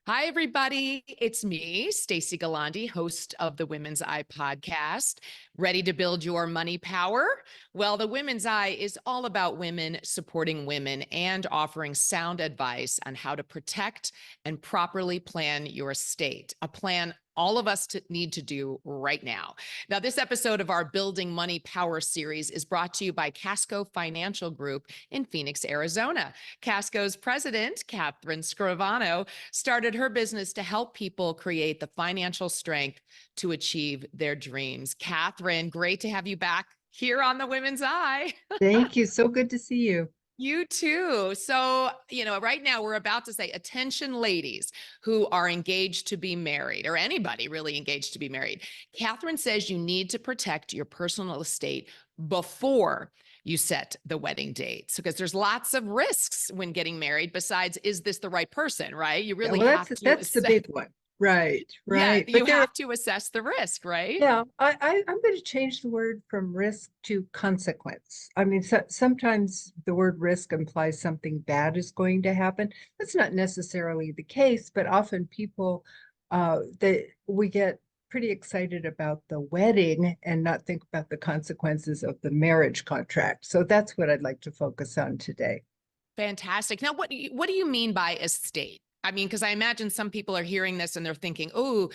Hi, everybody. It's me, Stacey Gualandi, host of the Women's Eye podcast. Ready to build your money power? Well, the Women's Eye is all about women supporting women and offering sound advice on how to protect and properly plan your estate, a plan all of us need to do right now. Now, this episode of our Building Money Power series is brought to you by CASCO Financial Group in Phoenix, Arizona. CASCO's president, Catherine Scrivano, started her business to help people create the financial strength to achieve their dreams. Catherine, great to have you back here on the Women's Eye. Thank you. So good to see you. You too. So, right now we're about to say, attention, ladies who are engaged to be married, or anybody really engaged to be married. Catherine says you need to protect your personal estate before you set the wedding date. So, because there's lots of risks when getting married, besides, is this the right person, right? You really have to that's the big one. Right. Yeah, Right. you have to assess the risk, right? Yeah, I'm going to change the word from risk to consequence. I mean, sometimes the word risk implies something bad is going to happen. That's not necessarily the case, but often people that we get pretty excited about the wedding and not think about the consequences of the marriage contract. So that's what I'd like to focus on today. Fantastic. Now, what do you mean by estate? I mean, because I imagine some people are hearing this and they're thinking, oh,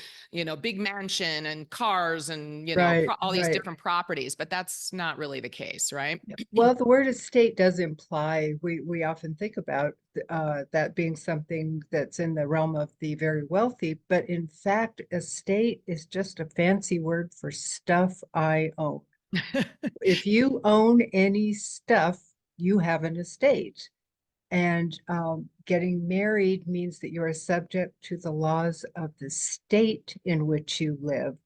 big mansion and cars and, Right, all these right. different properties, but that's not really the case, right? Well, the word estate does imply, we often think about that being something that's in the realm of the very wealthy, but in fact, estate is just a fancy word for stuff I own. If you own any stuff, you have an estate. And getting married means that you are subject to the laws of the state in which you live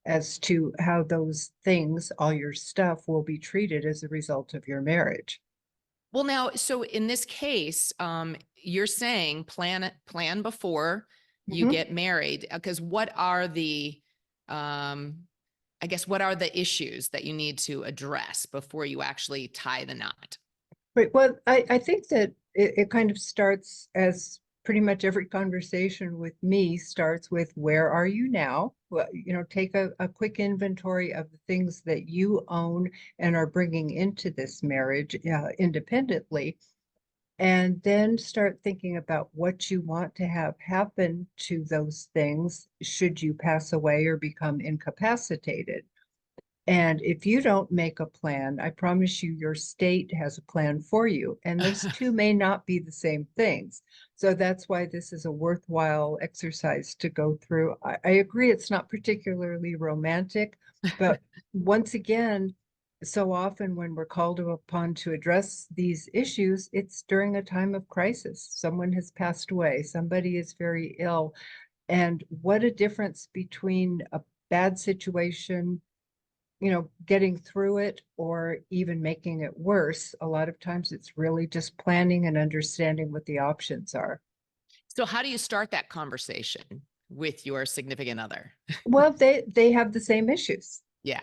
as to how those things, all your stuff, will be treated as a result of your marriage. Well, now, so in this case, you're saying plan before you Mhm. get married, because what are I guess, what are the issues that you need to address before you actually tie the knot? Right. Well, I think that it kind of starts as pretty much every conversation with me starts with where are you now? Well, take a quick inventory of the things that you own and are bringing into this marriage independently, and then start thinking about what you want to have happen to those things should you pass away or become incapacitated. And if you don't make a plan, I promise you, your state has a plan for you. And those two may not be the same things. So that's why this is a worthwhile exercise to go through. I agree, it's not particularly romantic, but once again, so often when we're called upon to address these issues, it's during a time of crisis. Someone has passed away, somebody is very ill. And what a difference between a bad situation, getting through it or even making it worse. A lot of times it's really just planning and understanding what the options are. So how do you start that conversation with your significant other? Well, they have the same issues. Yeah.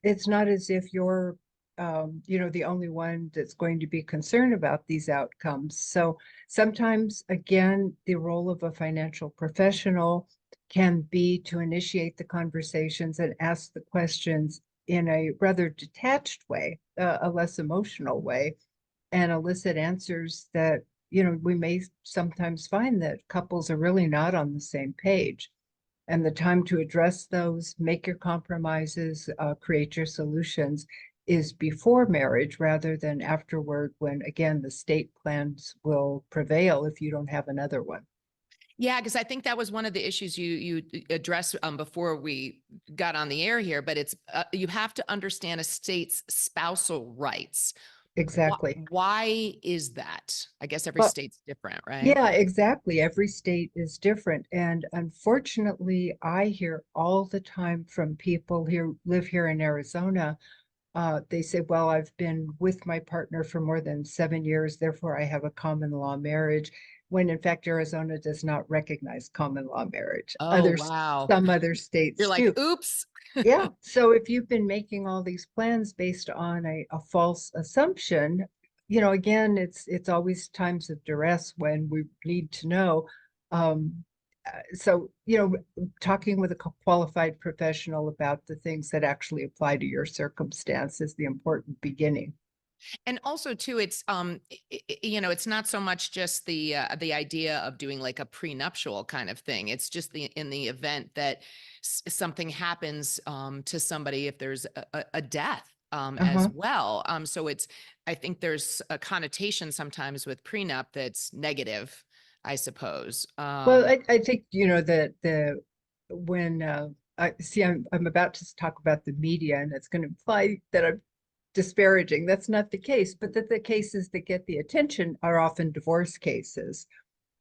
It's not as if you're the only one that's going to be concerned about these outcomes. So sometimes, again, the role of a financial professional can be to initiate the conversations and ask the questions in a rather detached way, a less emotional way, and elicit answers that, we may sometimes find that couples are really not on the same page. And the time to address those, make your compromises, create your solutions is before marriage rather than afterward, when again the state plans will prevail if you don't have another one. Yeah, because I think that was one of the issues you addressed before we got on the air here. But it's you have to understand a state's spousal rights. Exactly. Why is that? I guess every Well, state's different, right? yeah, exactly. Every state is different. And unfortunately, I hear all the time from people who live here in Arizona. They say, well, I've been with my partner for more than 7 years, therefore I have a common law marriage, when in fact Arizona does not recognize common law marriage. Oh, wow. Some other You're states like, do. oops. Yeah. So if you've been making all these plans based on a false assumption, again, it's always times of duress when we need to know, um, so, talking with a qualified professional about the things that actually apply to your circumstance is the important beginning. And also too, it's it's not so much just the idea of doing like a prenuptial kind of thing. It's just in the event that something happens to somebody, if there's a death as Uh-huh. well. So I think there's a connotation sometimes with prenup that's negative, I suppose. Well, I think, that when I see, I'm about to talk about the media, and it's going to imply that I'm disparaging. That's not the case, but that the cases that get the attention are often divorce cases,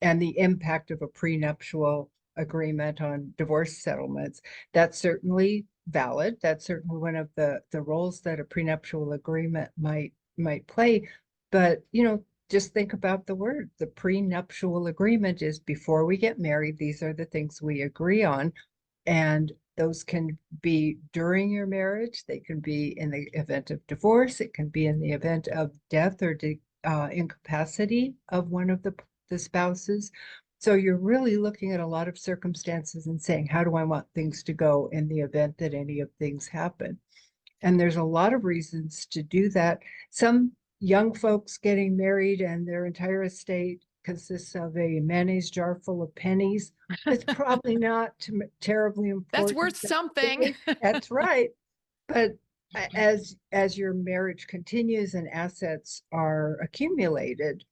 and the impact of a prenuptial agreement on divorce settlements. That's certainly valid. That's certainly one of the roles that a prenuptial agreement might play. But, just think about the word. The prenuptial agreement is before we get married, these are the things we agree on. And those can be during your marriage. They can be in the event of divorce. It can be in the event of death or incapacity of one of the spouses. So you're really looking at a lot of circumstances and saying, how do I want things to go in the event that any of things happen? And there's a lot of reasons to do that. Some young folks getting married and their entire estate consists of a mayonnaise jar full of pennies. It's probably not terribly That's important. worth something. That's right. But as your marriage continues and assets are accumulated,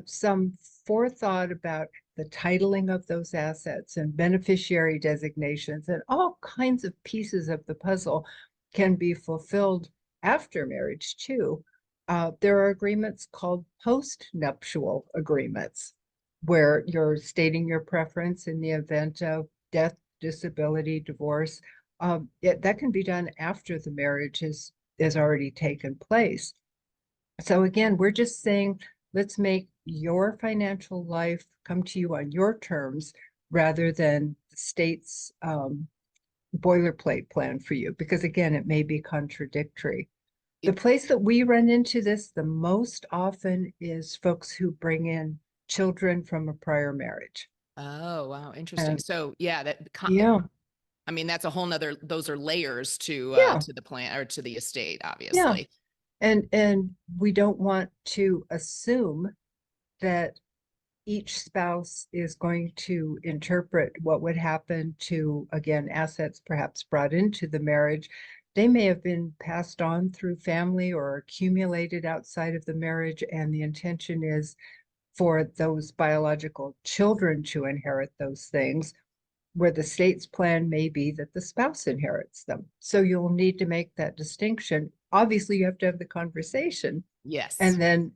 some forethought about the titling of those assets and beneficiary designations and all kinds of pieces of the puzzle can be fulfilled after marriage too. There are agreements called post-nuptial agreements, where you're stating your preference in the event of death, disability, divorce. That can be done after the marriage has already taken place. So again, we're just saying, let's make your financial life come to you on your terms rather than the state's boilerplate plan for you, because again, it may be contradictory. The place that we run into this the most often is folks who bring in children from a prior marriage. Oh, wow. Interesting. And So yeah, yeah, I mean, that's a whole nother, those are layers yeah, to the plan or to the estate, yeah. obviously. And we don't want to assume that each spouse is going to interpret what would happen to, again, assets perhaps brought into the marriage. They may have been passed on through family or accumulated outside of the marriage, and the intention is for those biological children to inherit those things, where the state's plan may be that the spouse inherits them. So you'll need to make that distinction. Obviously, you have to have the conversation, Yes. and then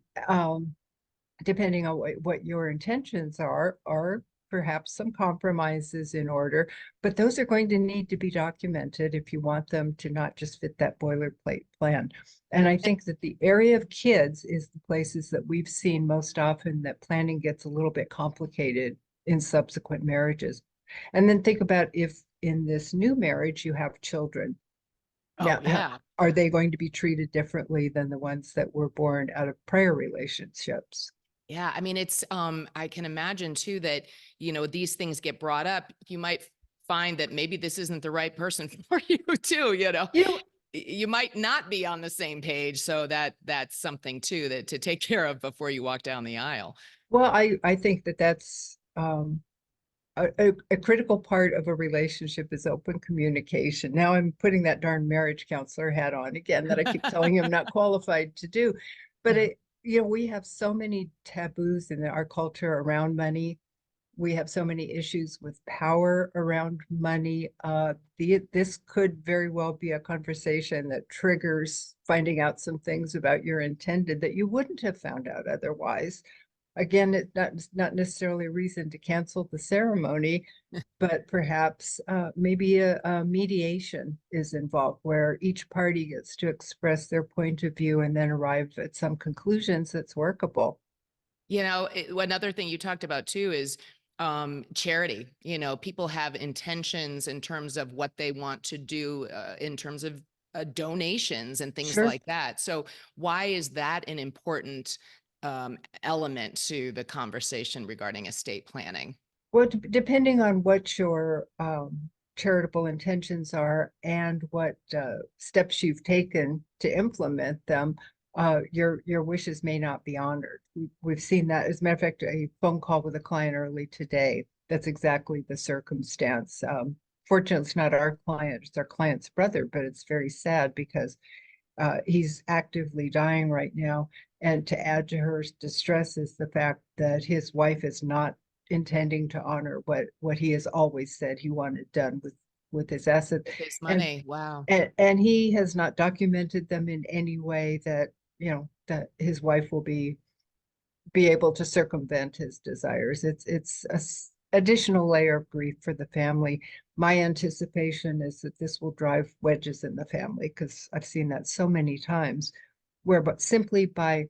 depending on what your intentions are, or perhaps some compromises in order, but those are going to need to be documented if you want them to not just fit that boilerplate plan. And I think that the area of kids is the places that we've seen most often that planning gets a little bit complicated in subsequent marriages. And then think about if in this new marriage you have children. Oh, Now, yeah. are they going to be treated differently than the ones that were born out of prior relationships? Yeah. I mean, I can imagine too that, these things get brought up. You might find that maybe this isn't the right person for you too, You know, you might not be on the same page. So that's something too that to take care of before you walk down the aisle. well, I think that that's a critical part of a relationship is open communication. Now I'm putting that darn marriage counselor hat on again that I keep telling him not qualified to do. But we have so many taboos in our culture around money. We have so many issues with power around money. This could very well be a conversation that triggers finding out some things about your intended that you wouldn't have found out otherwise. Again, it's not necessarily a reason to cancel the ceremony, but perhaps maybe a mediation is involved where each party gets to express their point of view and then arrive at some conclusions that's workable. Another thing you talked about too is charity. People have intentions in terms of what they want to do in terms of donations and things Sure. like that. So why is that an important element to the conversation regarding estate planning? Well, depending on what your charitable intentions are and what steps you've taken to implement them, your wishes may not be honored. We've seen that. As a matter of fact, a phone call with a client early today, that's exactly the circumstance. Fortunately, it's not our client, it's our client's brother, but it's very sad because he's actively dying right now. And to add to her distress is the fact that his wife is not intending to honor what he has always said he wanted done with his assets. His money. Wow. And he has not documented them in any way that, you know, that his wife will be able to circumvent his desires. It's a additional layer of grief for the family. My anticipation is that this will drive wedges in the family, because I've seen that so many times, where but simply by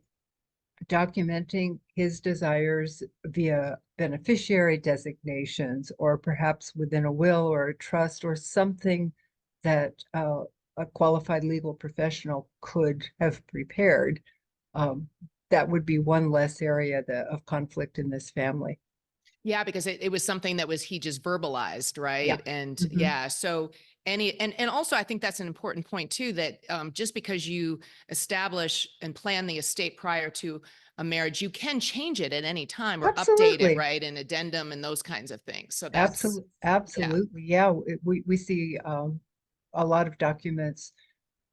documenting his desires via beneficiary designations, or perhaps within a will or a trust or something that a qualified legal professional could have prepared, that would be one less area of conflict in this family. Yeah, because it was something that he just verbalized, right? Yeah. And Mhm. yeah, so and also I think that's an important point too, that just because you establish and plan the estate prior to a marriage, you can change it at any time or update it, Absolutely. right? An addendum and those kinds of things. So that's Absolutely. yeah. Absolutely. Yeah. We see a lot of documents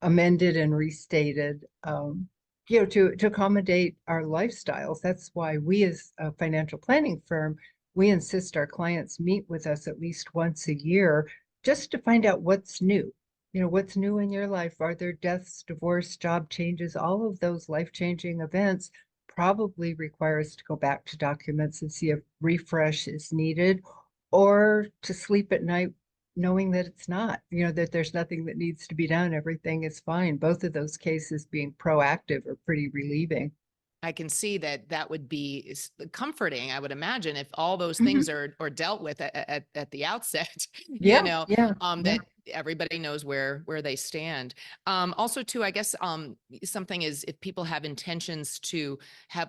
amended and restated, to accommodate our lifestyles. That's why we, as a financial planning firm, we insist our clients meet with us at least once a year, just to find out what's new. What's new in your life? Are there deaths, divorce, job changes? All of those life-changing events probably require us to go back to documents and see if refresh is needed, or to sleep at night knowing that it's not, that there's nothing that needs to be done. Everything is fine. Both of those cases, being proactive, are pretty relieving. I can see that would be comforting. I would imagine if all those Mhm. things are dealt with at the outset, Yeah, yeah, yeah. that everybody knows where they stand. Also, too, I guess something is if people have intentions to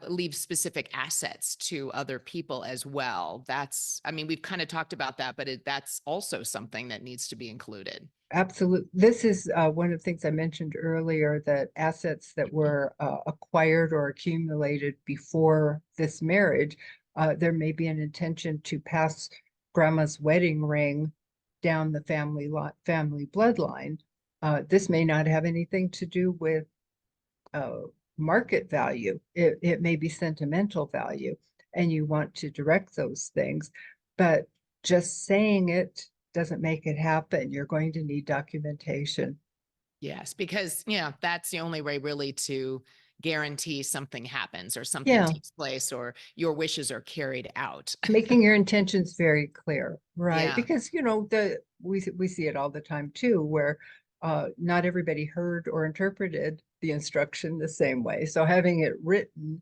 leave specific assets to other people as well. I mean, we've kind of talked about that, but that's also something that needs to be included. Absolutely. This is one of the things I mentioned earlier, that assets that were acquired or accumulated before this marriage, there may be an intention to pass grandma's wedding ring down the family bloodline. This may not have anything to do with market value. It may be sentimental value, and you want to direct those things, but just saying it doesn't make it happen. You're going to need documentation. Yes, because that's the only way really to guarantee something happens or something Yeah, takes place or your wishes are carried out. making your intentions very clear, right? Yeah. Because we see it all the time too, where not everybody heard or interpreted the instruction the same way. So having it written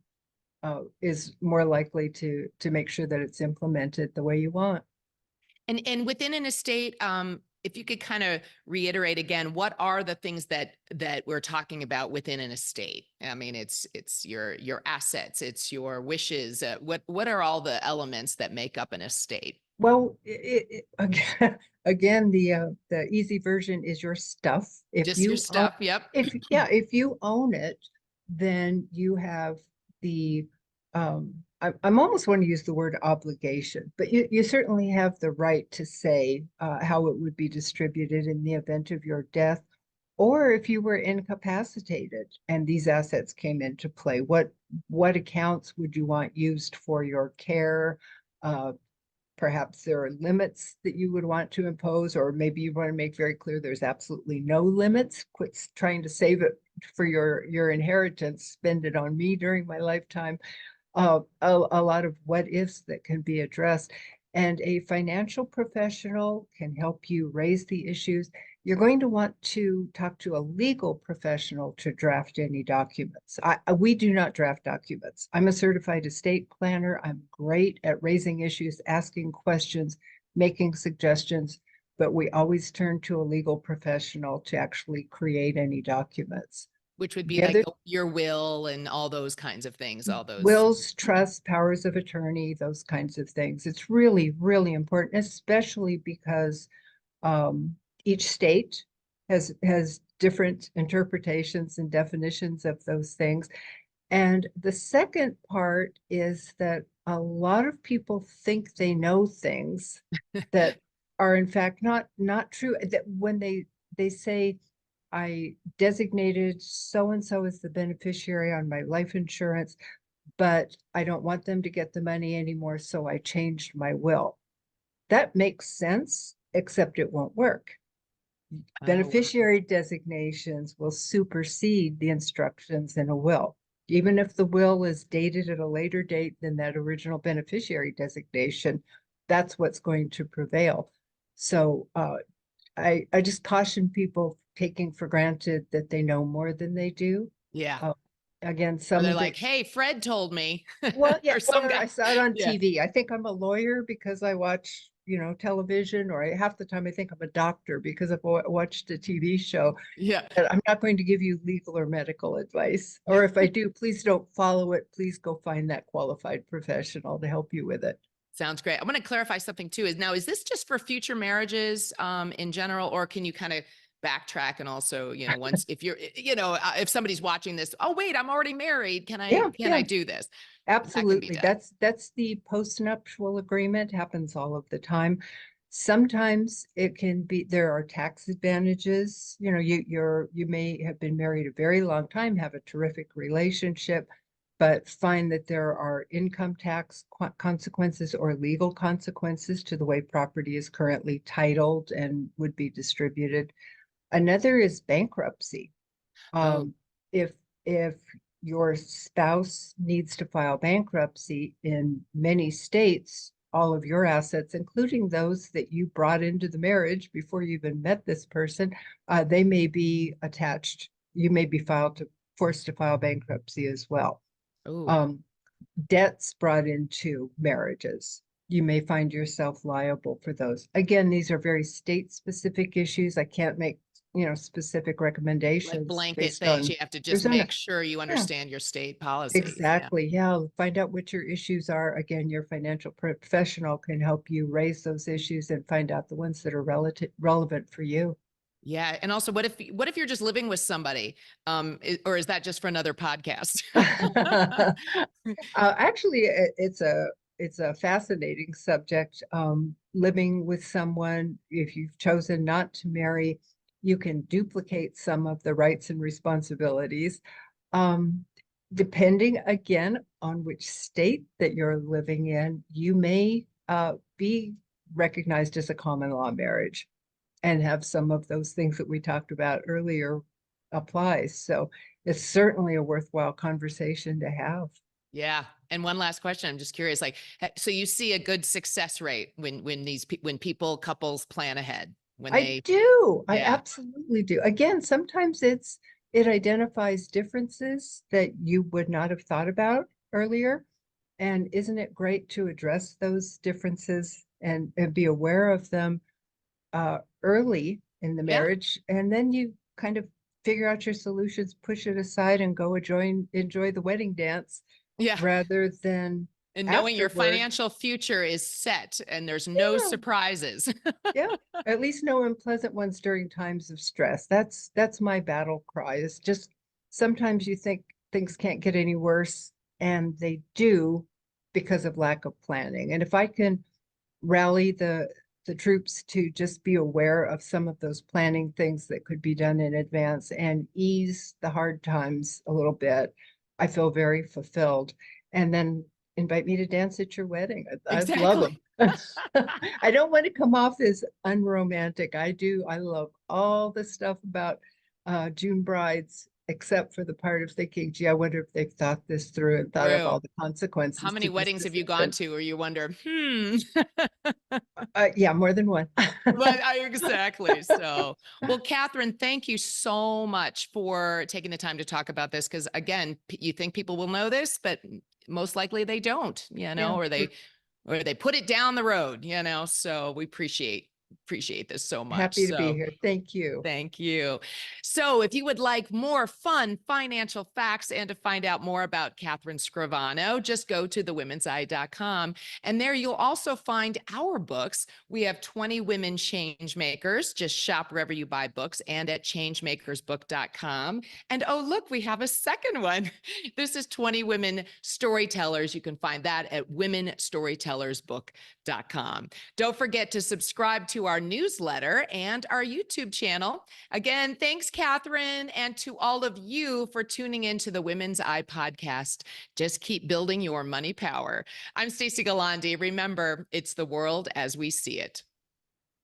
is more likely to make sure that it's implemented the way you want. And within an estate, if you could kind of reiterate again, what are the things that we're talking about within an estate? I mean, it's your assets, it's your wishes. What are all the elements that make up an estate? Well, again, the easy version is your stuff. If Just your you own, stuff. Yep. if you own it, then you have the I'm almost want to use the word obligation, but you certainly have the right to say how it would be distributed in the event of your death, or if you were incapacitated and these assets came into play. What accounts would you want used for your care? Uh, Perhaps there are limits that you would want to impose, or maybe you want to make very clear there's absolutely no limits. Quit trying to save it for your inheritance, spend it on me during my lifetime. A lot of what ifs that can be addressed. And a financial professional can help you raise the issues. You're going to want to talk to a legal professional to draft any documents. We do not draft documents. I'm a certified estate planner. I'm great at raising issues, asking questions, making suggestions, but we always turn to a legal professional to actually create any documents. Which would be The like other your will and all those kinds of things, all those. wills, trusts, powers of attorney, those kinds of things. It's really, really important, especially because each state has different interpretations and definitions of those things. And the second part is that a lot of people think they know things that are in fact not true. That when they say, I designated so and so as the beneficiary on my life insurance, but I don't want them to get the money anymore, so I changed my will. That makes sense, except it won't work. Oh, Beneficiary designations will supersede the instructions in a will. Even if the will is dated at a later date than that original beneficiary designation, that's what's going to prevail. So I just caution people taking for granted that they know more than they do. yeah. Again, Or some they're of like, it, hey, Fred told me. well, yeah, Or some or I guy. saw it on Yeah. TV. I think I'm a lawyer because I watch, television, or half the time I think I'm a doctor because I've watched a TV show. Yeah. But I'm not going to give you legal or medical advice. Or if I do, please don't follow it. Please go find that qualified professional to help you with it. Sounds great. I want to clarify something too. Is this just for future marriages in general, or can you kind of backtrack and also, once if you're, if somebody's watching this, oh wait, I'm already married. Can I Yeah, do this? That can be absolutely. done. That's the postnuptial agreement, happens all of the time. Sometimes it can be, there are tax advantages. You may have been married a very long time, have a terrific relationship, but find that there are income tax consequences or legal consequences to the way property is currently titled and would be distributed. Another is bankruptcy. Oh, If your spouse needs to file bankruptcy in many states, all of your assets, including those that you brought into the marriage before you even met this person, they may be attached. You may be forced to file bankruptcy as well. oh, Um, Debts brought into marriages, you may find yourself liable for those. Again, these are very state-specific issues. I can't make, specific like recommendations blanket based things. on, You have to just there's no, make sure you yeah, understand your state policies. Yeah. exactly. Yeah, find out what your issues are. Again, your financial professional can help you raise those issues and find out the ones that are relevant for you. Yeah. And also, what if you're just living with somebody? Or is that just for another podcast? Actually, it's a fascinating subject. Living with someone, if you've chosen not to marry, you can duplicate some of the rights and responsibilities. Um, Depending again on which state that you're living in, you may be recognized as a common law marriage and have some of those things that we talked about earlier applies. So it's certainly a worthwhile conversation to have. Yeah. And one last question. I'm just curious, like, so you see a good success rate when couples plan ahead, when I they, do. I yeah, absolutely do. Again, sometimes it identifies differences that you would not have thought about earlier. And isn't it great to address those differences and be aware of them early in the yeah, marriage? And then you kind of figure out your solutions, push it aside, and go enjoy the wedding dance yeah. rather than And knowing your afterward. financial future is set and there's no Yeah, surprises. yeah, at least no unpleasant ones during times of stress. That's my battle cry. Is just sometimes you think things can't get any worse, and they do because of lack of planning. And if I can rally the troops to just be aware of some of those planning things that could be done in advance and ease the hard times a little bit, I feel very fulfilled. And then invite me to dance at your wedding. I'd love Exactly. it. I don't want to come off as unromantic. I do. I love all the stuff about June brides, except for the part of thinking, gee, I wonder if they've thought this through and thought of True. all the How consequences many to this weddings have you gone decision. to where you wonder, Yeah, more than one. But exactly. So, well, Catherine, thank you so much for taking the time to talk about this. Because again, you think people will know this, but most likely they don't, Yeah, or they put it down the road, So we appreciate appreciate this so much. Happy to be So here. Thank you. thank you. So if you would like more fun financial facts and to find out more about Catherine Scrivano, just go to thewomenseye.com. And there you'll also find our books. We have 20 Women Changemakers. Just shop wherever you buy books and at changemakersbook.com. And oh, look, we have a second one. This is 20 Women Storytellers. You can find that at womenstorytellersbook.com. Don't forget to subscribe to our newsletter and our YouTube channel. Again, thanks, Catherine, and to all of you for tuning into the Women's Eye Podcast. Just keep building your money power. I'm Stacey Gualandi. Remember, it's the world as we see it.